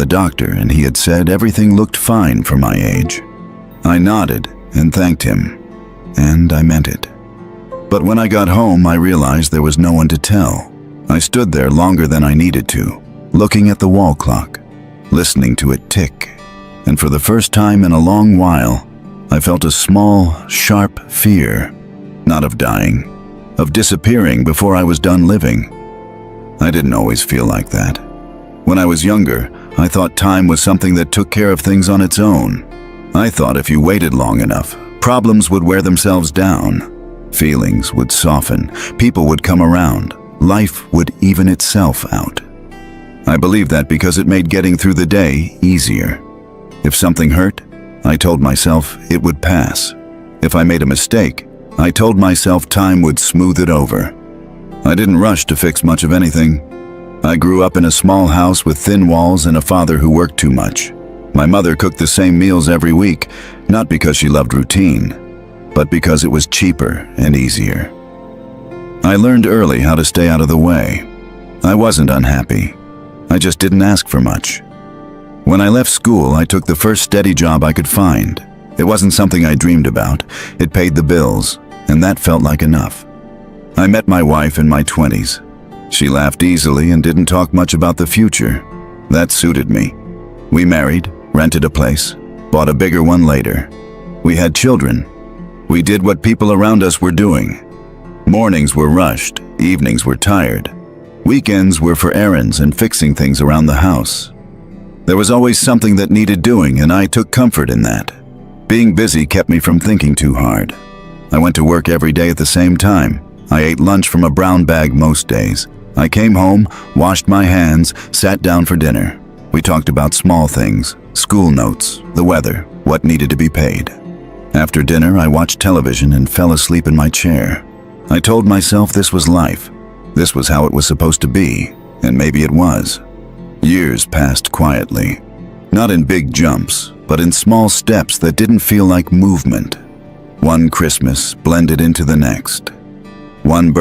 the doctor, and he had said everything looked fine for my age. I nodded and thanked him, and I meant it. But when I got home, I realized there was no one to tell. I stood there longer than I needed to, looking at the wall clock, listening to it tick, and for the first time in a long while, I felt a small, sharp fear, not of dying, of disappearing before I was done living. I didn't always feel like that. When I was younger, I thought time was something that took care of things on its own. I thought if you waited long enough, problems would wear themselves down. Feelings would soften, people would come around, life would even itself out. I believed that because it made getting through the day easier. If something hurt, I told myself it would pass. If I made a mistake, I told myself time would smooth it over. I didn't rush to fix much of anything. I grew up in a small house with thin walls and a father who worked too much. My mother cooked the same meals every week, not because she loved routine, but because it was cheaper and easier. I learned early how to stay out of the way. I wasn't unhappy. I just didn't ask for much. When I left school, I took the first steady job I could find. It wasn't something I dreamed about. It paid the bills, and that felt like enough. I met my wife in my 20s. She laughed easily and didn't talk much about the future. That suited me. We married, rented a place, bought a bigger one later. We had children. We did what people around us were doing. Mornings were rushed, evenings were tired. Weekends were for errands and fixing things around the house. There was always something that needed doing, and I took comfort in that. Being busy kept me from thinking too hard. I went to work every day at the same time. I ate lunch from a brown bag most days. I came home, washed my hands, sat down for dinner. We talked about small things, school notes, the weather, what needed to be paid. After dinner, I watched television and fell asleep in my chair. I told myself this was life. This was how it was supposed to be, and maybe it was. Years passed quietly, not in big jumps, but in small steps that didn't feel like movement. One Christmas blended into the next. One birthday